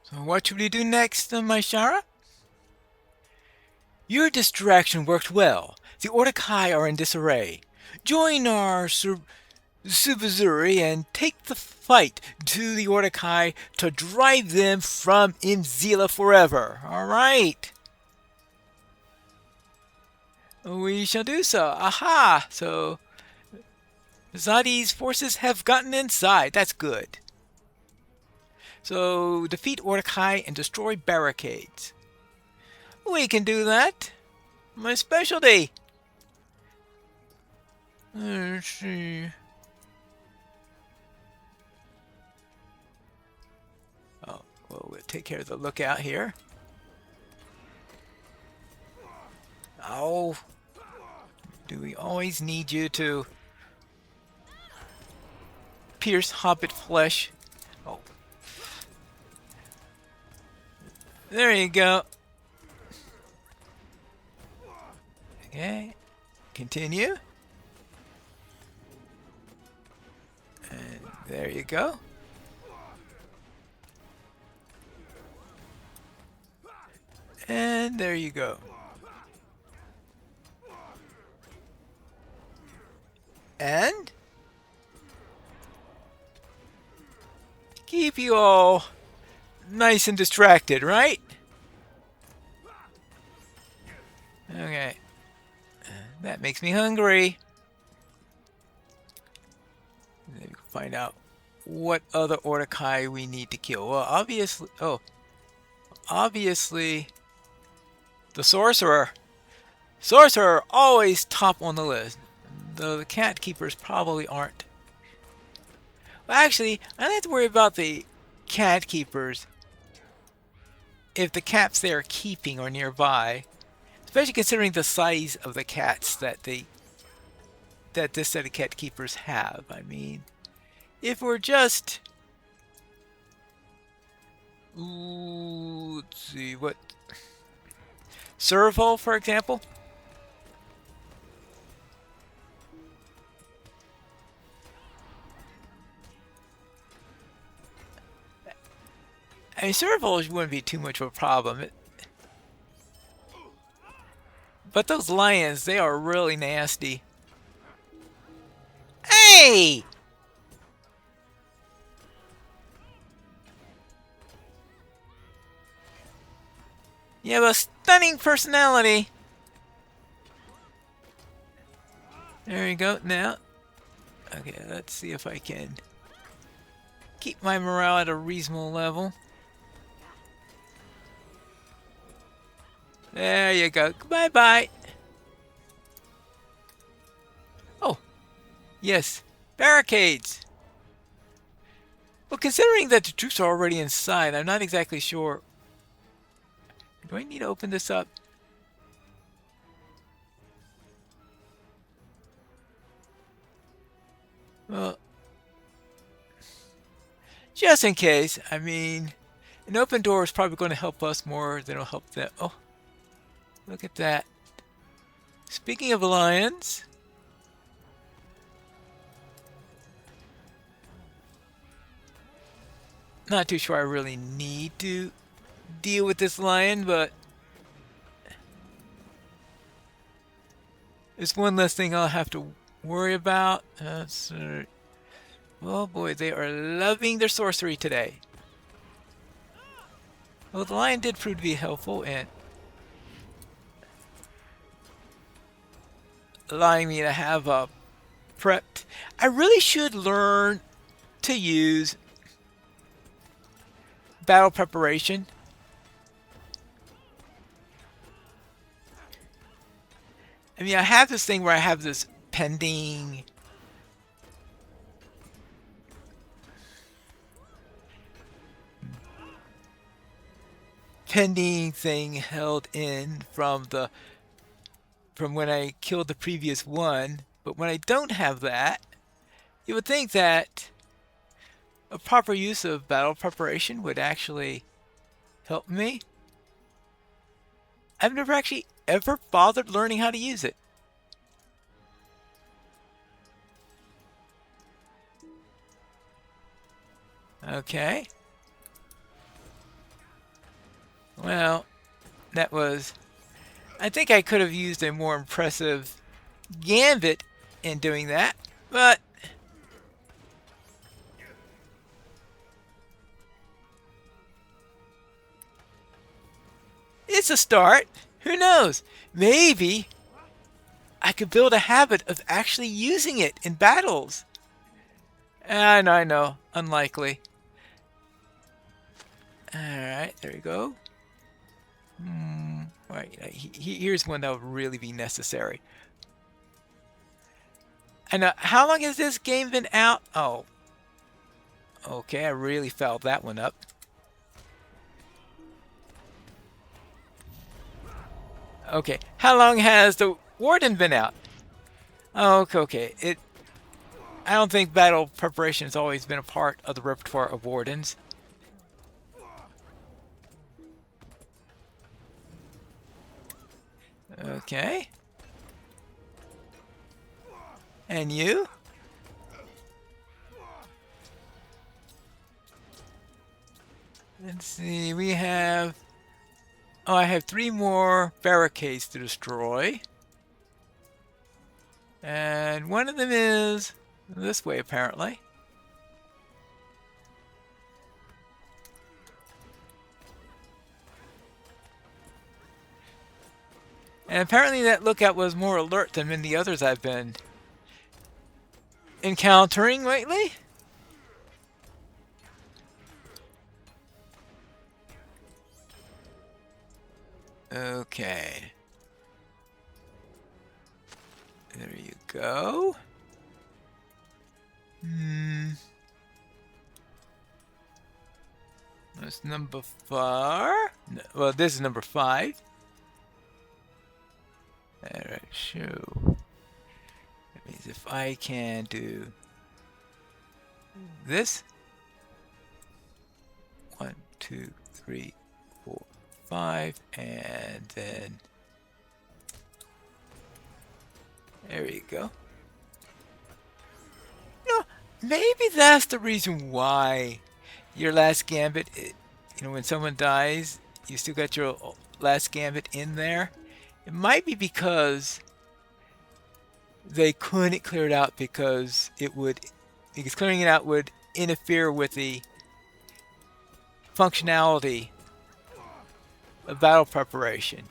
So what should we do next, my Shara? Your distraction worked well. The Ordokai are in disarray. Join our Subazuri and take the fight to the Ordokai to drive them from Inzila forever. Alright. We shall do so. Aha! So Zadi's forces have gotten inside. That's good. So defeat Ordokai and destroy barricades. We can do that. My specialty. Let's see. Oh, well, we'll take care of the lookout here. Oh, do we always need you to pierce hobbit flesh? Oh, there you go. Okay, continue. And there you go. And there you go. And keep you all nice and distracted, right? Okay. That makes me hungry. Maybe find out what other Ordokai we need to kill. Well, obviously, the Sorcerer. Sorcerer always top on the list. Though the Cat Keepers probably aren't. Well, actually, I don't have to worry about the Cat Keepers if the cats they are keeping are nearby. Especially considering the size of the cats that this set of cat keepers have. I mean, if we're just let's see what Serval, for example. I mean, Serval wouldn't be too much of a problem. But those lions, they are really nasty. Hey! You have a stunning personality. There you go. Now, okay, let's see if I can keep my morale at a reasonable level. There you go. Bye-bye. Oh, yes. Barricades. Well, considering that the troops are already inside, I'm not exactly sure. Do I need to open this up? Well, just in case. I mean, an open door is probably going to help us more than it'll help them. Oh, look at that. Speaking of lions, not too sure I really need to deal with this lion, but it's one less thing I'll have to worry about. Oh boy, they are loving their sorcery today. Well, the lion did prove to be helpful in allowing me to have a prepped. I really should learn to use battle preparation. I mean, I have this thing where I have this pending thing held in from when I killed the previous one. But when I don't have that, you would think that a proper use of battle preparation would actually help me. I've never actually ever bothered learning how to use it. Okay. Well, that was... I think I could have used a more impressive gambit in doing that, but it's a start. Who knows? Maybe I could build a habit of actually using it in battles. And I know, unlikely. Alright, there we go. Right, here's one that would really be necessary. And how long has this game been out? Oh. Okay, I really fouled that one up. Okay, how long has the Warden been out? Oh, okay. I don't think battle preparation has always been a part of the repertoire of Wardens. Okay. And you? Let's see, we have... Oh, I have 3 more barricades to destroy. And one of them is this way, apparently. And apparently that lookout was more alert than many others I've been encountering lately. Okay. There you go. That's number 4. No, well, this is number 5. Alright, so that means if I can do this 1, 2, 3, 4, 5, and then there you go. You know, maybe that's the reason why your last gambit, when someone dies, you still got your last gambit in there. It might be because they couldn't clear it out because clearing it out would interfere with the functionality of battle preparation.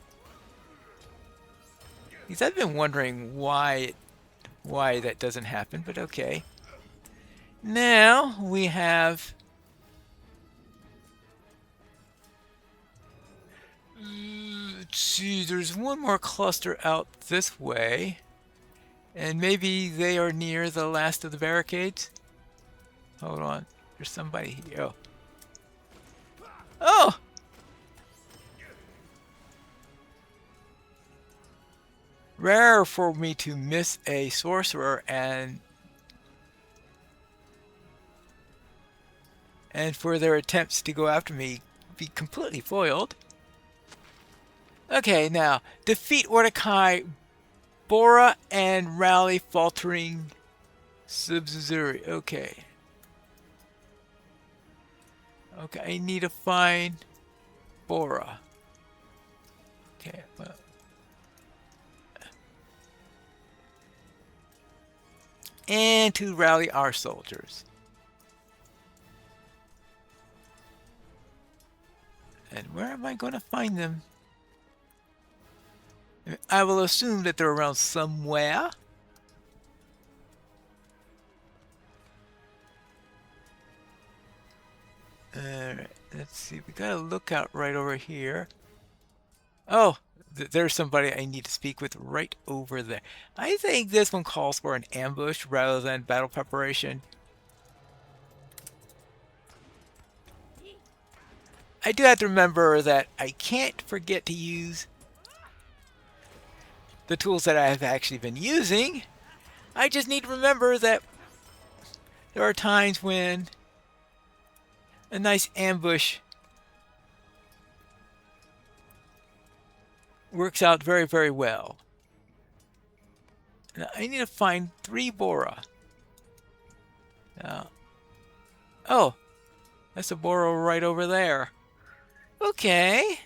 Because I've been wondering why that doesn't happen, but okay. Now we have let's see, there's one more cluster out this way. And maybe they are near the last of the barricades. Hold on. There's somebody here. Oh. Oh! Rare for me to miss a sorcerer and for their attempts to go after me be completely foiled. Okay, now defeat Mordecai, Bora, and rally faltering Subzuri. Okay. Okay, I need to find Bora. Okay, well. And to rally our soldiers. And where am I going to find them? I will assume that they're around somewhere. Alright, let's see. We got a lookout right over here. Oh, there's somebody I need to speak with right over there. I think this one calls for an ambush rather than battle preparation. I do have to remember that I can't forget to use the tools that I have actually been using. I just need to remember that there are times when a nice ambush works out very, very well. Now, I need to find 3 Bora. Now, oh, that's a Bora right over there. Okay.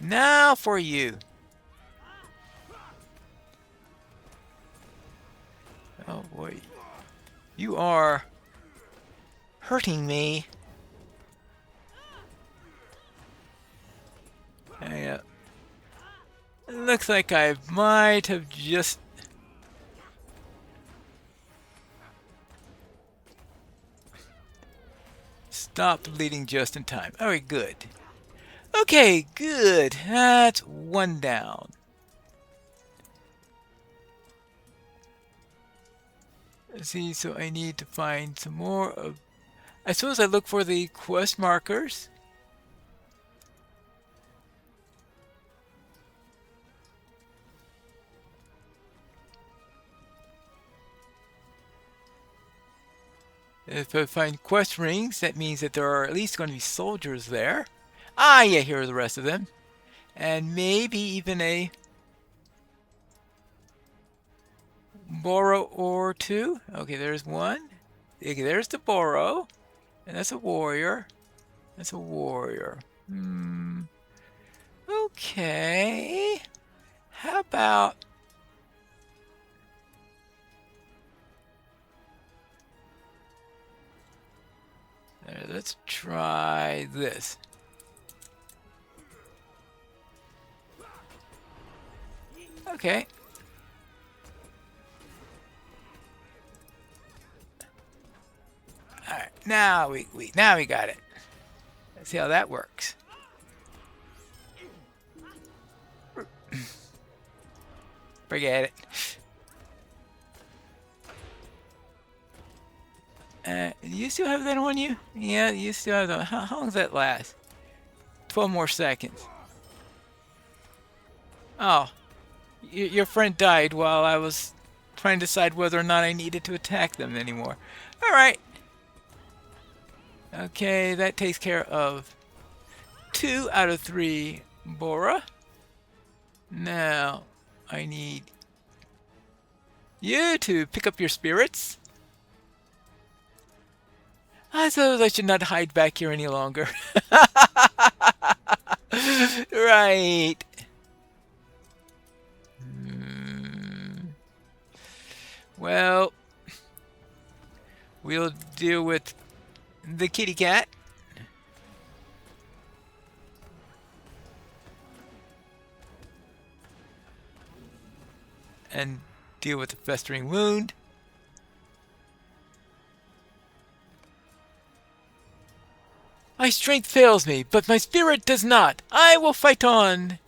Now for you. Oh boy. You are hurting me. Yeah. It looks like I might have just stopped bleeding just in time. Alright, good. Okay, good. That's one down. Let's see, so I need to find some more of... I suppose I look for the quest markers. If I find quest rings, that means that there are at least going to be soldiers there. Ah, yeah, here are the rest of them. And maybe even a Boro or two. Okay, there's one. Okay, there's the Boro. And that's a warrior. That's a warrior. Okay. How about... let's try this. Okay. All right. Now we got it. Let's see how that works. Forget it. You still have that on you? Yeah, you still have that. How long does that last? 12 more seconds. Oh, your friend died while I was trying to decide whether or not I needed to attack them anymore. All right. Okay, that takes care of 2 out of 3 Bora. Now, I need you to pick up your spirits. I suppose I should not hide back here any longer. Right. Well, we'll deal with the kitty cat. And deal with the festering wound. My strength fails me, but my spirit does not. I will fight on.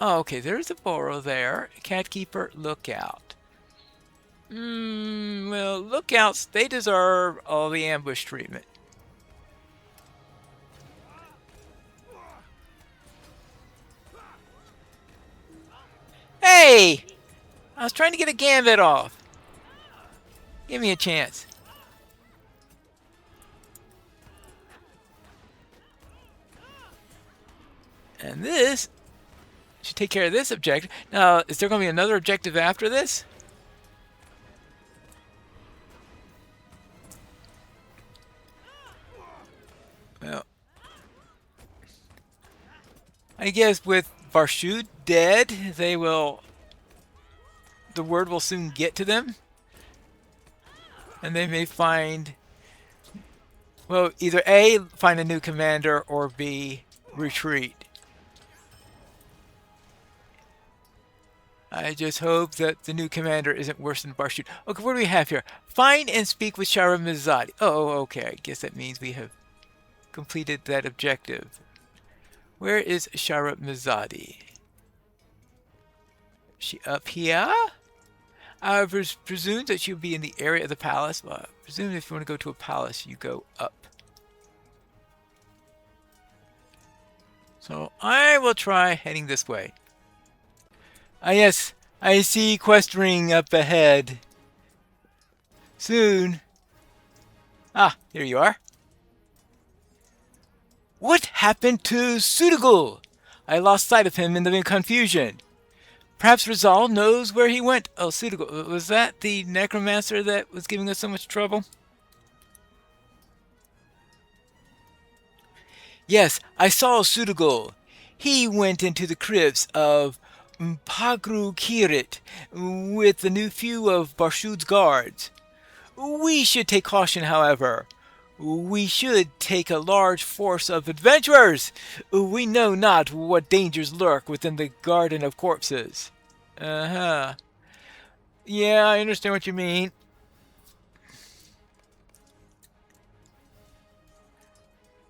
Oh, okay, there's a Boro there. Catkeeper, look out. Well, lookouts, they deserve all the ambush treatment. Hey! I was trying to get a gambit off. Give me a chance. And this should take care of this objective. Now, is there going to be another objective after this? Well, I guess with Varshud dead, the word will soon get to them. And they may find, well, either A, find a new commander, or B, retreat. I just hope that the new commander isn't worse than Varshud. Okay, what do we have here? Find and speak with Shara Mizadi. Oh, okay, I guess that means we have completed that objective. Where is Shara Mizadi? She up here? I presume that she'll be in the area of the palace. Well, I presume if you want to go to a palace, you go up. So I will try heading this way. Ah, yes, I see quest ring up ahead. Soon. Ah, here you are. What happened to Sudagal? I lost sight of him in the confusion. Perhaps Rizal knows where he went. Oh, Sudagal. Was that the necromancer that was giving us so much trouble? Yes, I saw Sudagal. He went into the crypts of Pagru Kirit with the new few of Barshud's guards. We should take caution, however. We should take a large force of adventurers. We know not what dangers lurk within the Garden of Corpses. Uh-huh. Yeah, I understand what you mean.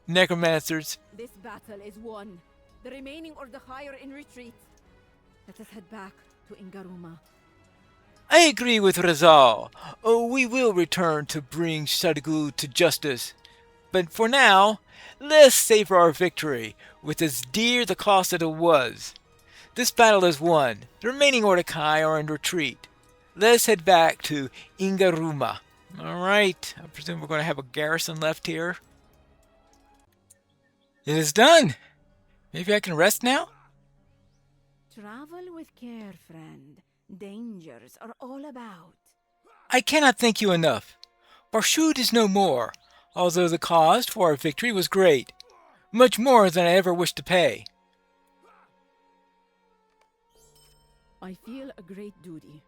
Necromancers. This battle is won. The remaining Ordakai are in retreat. Let us head back to Ingaruma. I agree with Rizal. We will return to bring Shadgu to justice. But for now, let's savor our victory, with as dear the cost that it was. This battle is won. The remaining Ordakai are in retreat. Let's head back to Ingaruma. Alright, I presume we're going to have a garrison left here. It is done. Maybe I can rest now? Travel with care, friend. Dangers are all about. I cannot thank you enough. Barshud is no more, although the cost for our victory was great. Much more than I ever wished to pay. I feel a great duty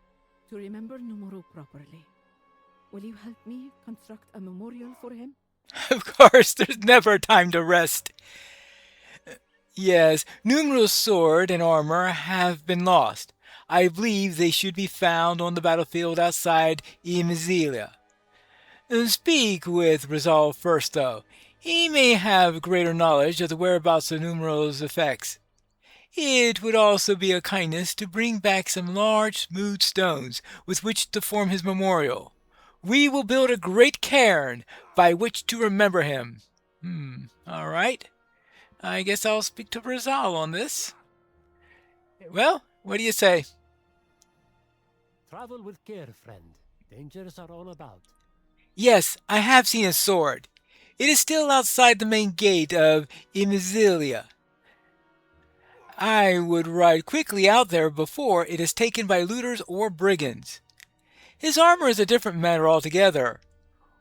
to remember Numero properly. Will you help me construct a memorial for him? Of course, there's never a time to rest. Yes, Numero's sword and armor have been lost. I believe they should be found on the battlefield outside Imizilia. Speak with Rizal first, though. He may have greater knowledge of the whereabouts of Numero's effects. It would also be a kindness to bring back some large, smooth stones with which to form his memorial. We will build a great cairn by which to remember him. All right. I guess I'll speak to Rizal on this. Well, what do you say? Travel with care, friend. Dangers are all about. Yes, I have seen his sword. It is still outside the main gate of Imizilia. I would ride quickly out there before it is taken by looters or brigands. His armor is a different matter altogether.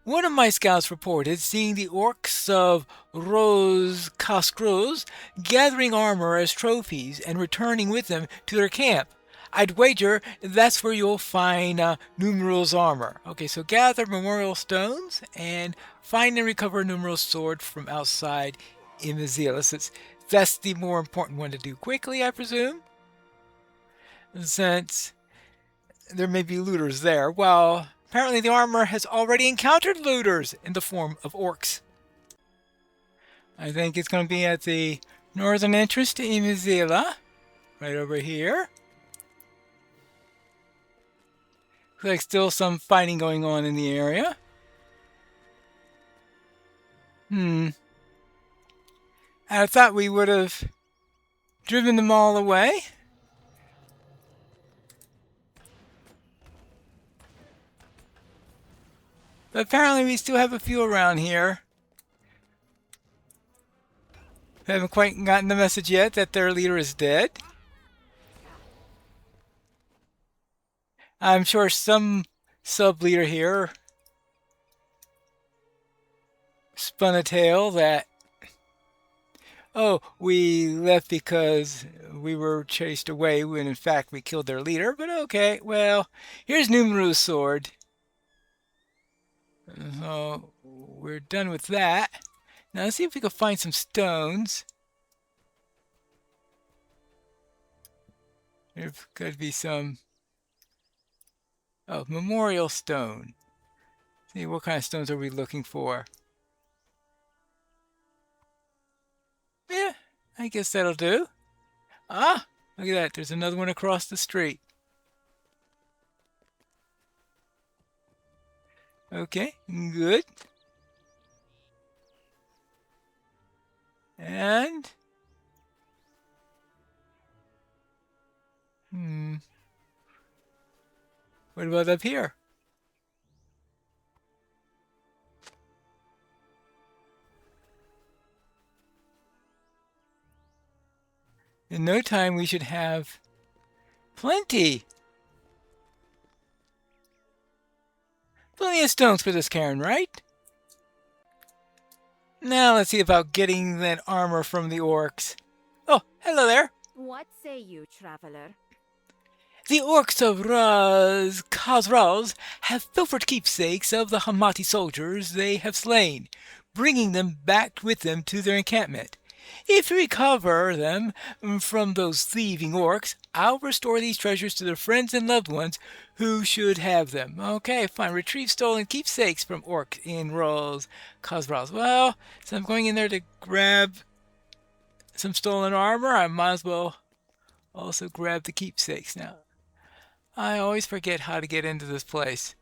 One of my scouts reported seeing the orcs of Rose Kaskros gathering armor as trophies and returning with them to their camp. I'd wager that's where you'll find Numero's armor. Okay, so gather memorial stones and find and recover Numero's sword from outside Imizilis. That's the more important one to do quickly, I presume, since there may be looters there. Well, apparently the armor has already encountered looters in the form of orcs. I think it's going to be at the northern entrance to Imizila, right over here. Looks like still some fighting going on in the area. I thought we would have driven them all away. But apparently we still have a few around here. We haven't quite gotten the message yet that their leader is dead. I'm sure some sub-leader here spun a tale that, oh, we left because we were chased away when in fact we killed their leader. But okay, well, here's Numero's sword. So we're done with that. Now let's see if we can find some stones. There's got to be some... Oh, memorial stone. See, what kind of stones are we looking for? Yeah, I guess that'll do. Ah, look at that. There's another one across the street. Okay, good. And... what about up here? In no time we should have plenty. Plenty of stones for this cairn, right? Now let's see about getting that armor from the orcs. Oh, Hello there. What say you, traveler? The orcs of Khazraz have pilfered keepsakes of the Hamati soldiers they have slain, bringing them back with them to their encampment. If you recover them from those thieving orcs, I'll restore these treasures to their friends and loved ones who should have them. Okay, fine. Retrieve stolen keepsakes from orcs in Khazraz. Well, so I'm going in there to grab some stolen armor. I might as well also grab the keepsakes now. I always forget how to get into this place.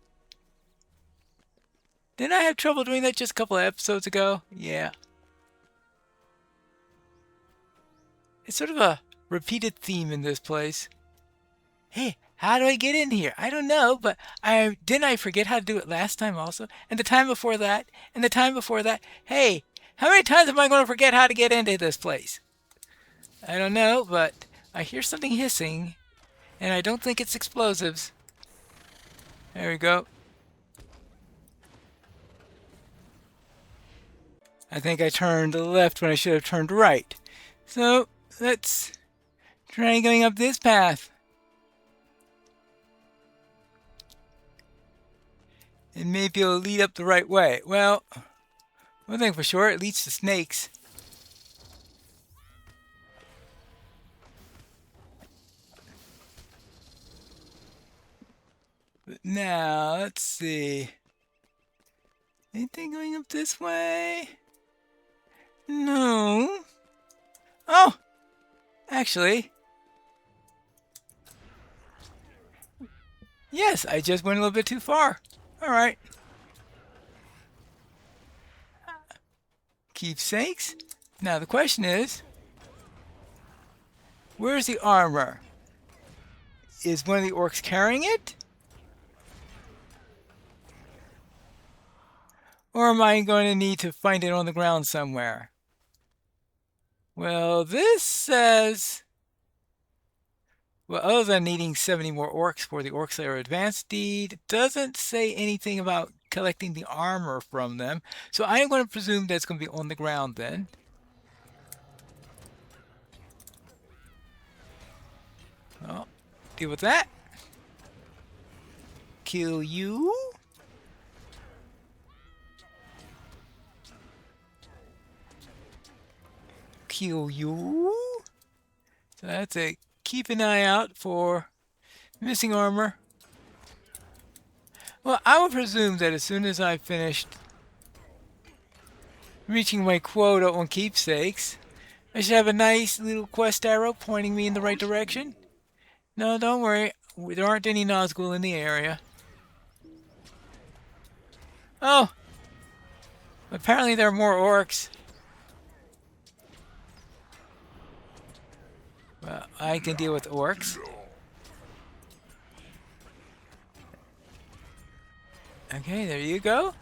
Didn't I have trouble doing that just a couple of episodes ago? Yeah. It's sort of a repeated theme in this place. Hey, how do I get in here? I don't know, but didn't I forget how to do it last time also? And the time before that? And the time before that? Hey, how many times am I going to forget how to get into this place? I don't know, but I hear something hissing. And I don't think it's explosives. There we go. I think I turned left when I should have turned right. So, let's try going up this path. And maybe it'll lead up the right way. Well, one thing for sure, it leads to snakes. But now, let's see. Anything going up this way? No. Oh! Actually. Yes, I just went a little bit too far. Alright. Keepsakes. Now the question is, where's the armor? Is one of the orcs carrying it? Or am I going to need to find it on the ground somewhere? Well, this says... Well, other than needing 70 more orcs for the Orc Slayer Advanced deed, it doesn't say anything about collecting the armor from them. So I am going to presume that's going to be on the ground then. Well, deal with that. Kill you. Kill you. So that's a keep an eye out for missing armor. Well, I would presume that as soon as I finished reaching my quota on keepsakes, I should have a nice little quest arrow pointing me in the right direction. No, don't worry. There aren't any Nazgul in the area. Oh! Apparently there are more orcs. Well, I can deal with orcs. Okay, there you go.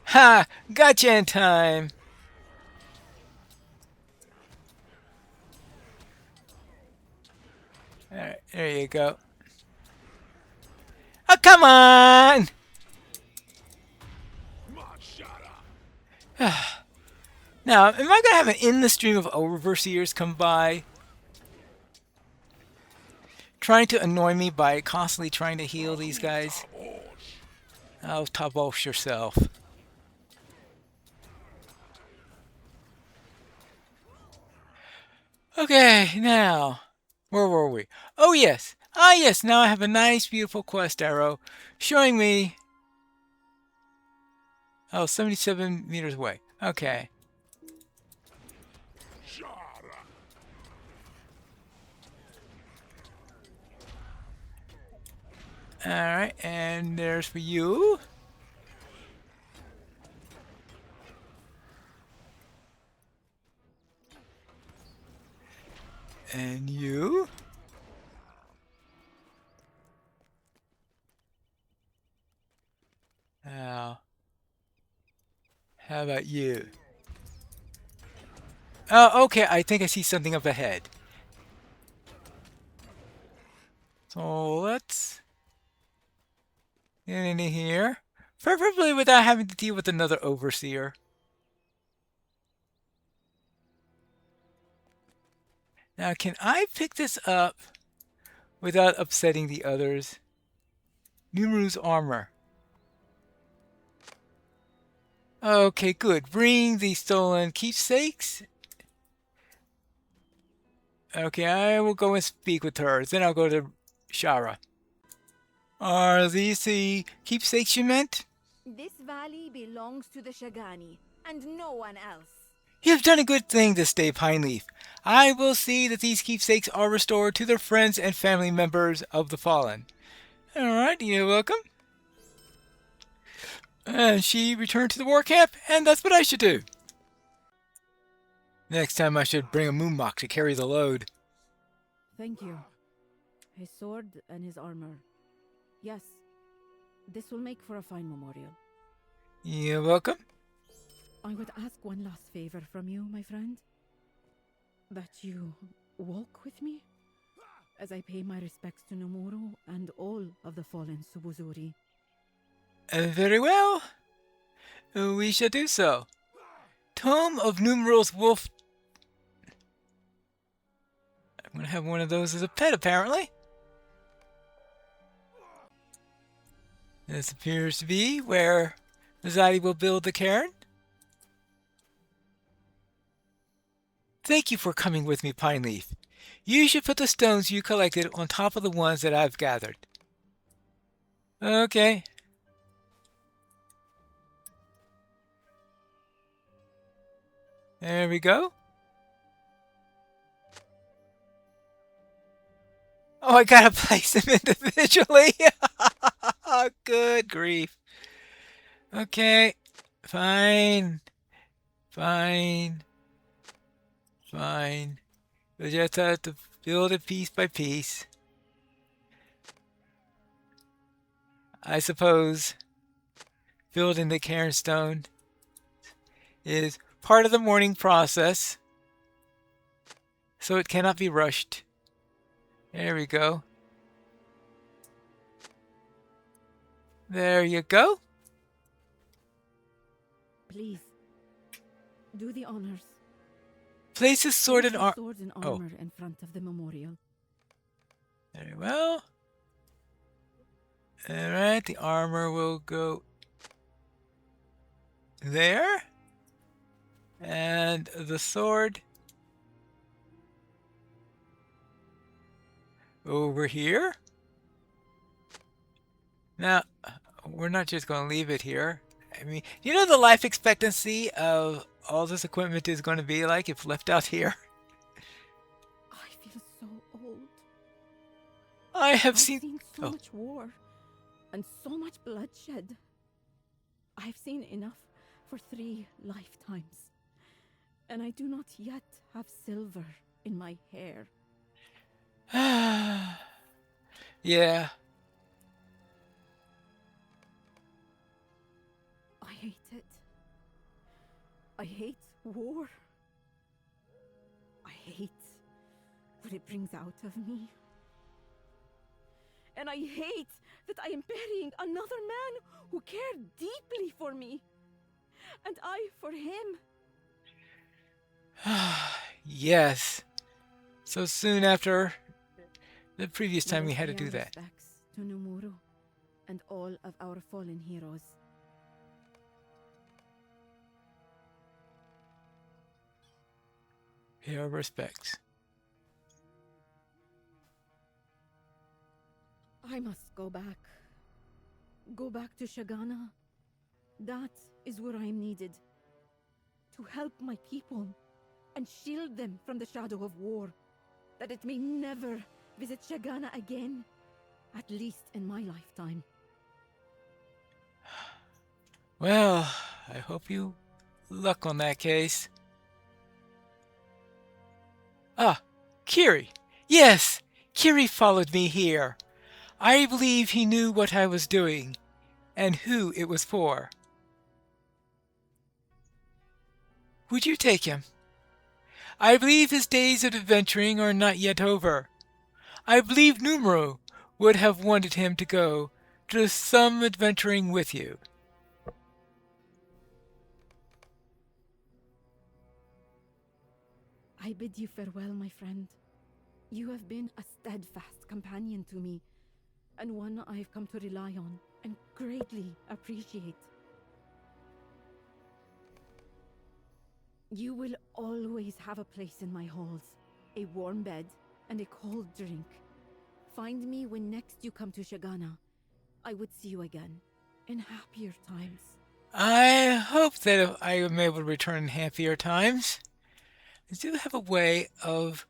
Ha! Gotcha in time! Alright, there you go. Oh, come on! Now, am I going to have an endless stream of overseers come by? Trying to annoy me by constantly trying to heal these guys? Oh, Tabosh yourself. Okay, now, where were we? Oh, yes. Ah, yes, now I have a nice, beautiful quest arrow showing me... Oh, 77 meters away. Okay. Alright, and there's for you. And you. Now, how about you? Oh, okay, I think I see something up ahead. So let's get into here. Preferably without having to deal with another overseer. Now, can I pick this up without upsetting the others? Numeru's armor. Okay, good. Bring the stolen keepsakes. Okay, I will go and speak with her. Then I'll go to Shara. Are these the keepsakes you meant? This valley belongs to the Shagani, and no one else. You have done a good thing this day, Pineleaf. I will see that these keepsakes are restored to their friends and family members of the fallen. Alright, you're welcome. And she returned to the war camp, and that's what I should do. Next time I should bring a Moonmok to carry the load. Thank you. His sword and his armor. Yes, this will make for a fine memorial. You're welcome. I would ask one last favor from you, my friend. That you walk with me as I pay my respects to Nomuro and all of the fallen Subuzuri. Very well. We shall do so. Tome of Numeral's Wolf. I'm going to have one of those as a pet, apparently. This appears to be where Mazadi will build the cairn. Thank you for coming with me, Pineleaf. You should put the stones you collected on top of the ones that I've gathered. Okay. There we go. Oh, I gotta place them individually. Good grief. Okay. Fine. Fine. Fine. We just have to build it piece by piece. I suppose building the cairnstone is part of the mourning process, so it cannot be rushed. There we go. There you go. Please, do the honors. Place his sword Place and the swords and Oh. armor in front of the memorial. Very well. Alright, the armor will go there. And the sword over here. Now, we're not just going to leave it here. I mean, you know the life expectancy of all this equipment is going to be like if left out here? I feel so old. I have I've seen... seen so oh. much war and so much bloodshed. I've seen enough for 3 lifetimes. And I do not yet have silver in my hair. Yeah. I hate it. I hate war. I hate what it brings out of me. And I hate that I am burying another man who cared deeply for me. And I for him. Yes. So soon after the previous time we had to Let us do pay our that. respects to Nomuro and all of our fallen heroes. Pay our respects. I must go back. Go back to Shagana. That is where I am needed. To help my people and shield them from the shadow of war. That it may never visit Shagana again. At least in my lifetime. Well, I hope you luck on that case. Ah, Kiri. Yes, Kiri followed me here. I believe he knew what I was doing and who it was for. Would you take him? I believe his days of adventuring are not yet over. I believe Numero would have wanted him to go to some adventuring with you. I bid you farewell, my friend. You have been a steadfast companion to me, and one I've come to rely on and greatly appreciate. You will always have a place in my halls, a warm bed, and a cold drink. Find me when next you come to Shagana. I would see you again, in happier times. I hope that I am able to return in happier times. I do have a way of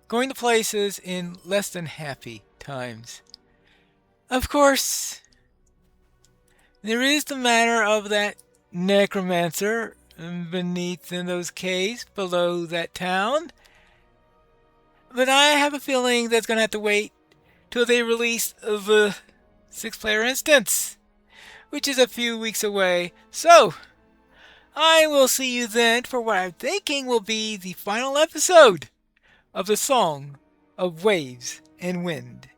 going to places in less than happy times. Of course, there is the matter of that necromancer beneath in those caves below that town. But I have a feeling that's going to have to wait till they release the 6-player instance, which is a few weeks away. So, I will see you then for what I'm thinking will be the final episode of the Song of Waves and Wind.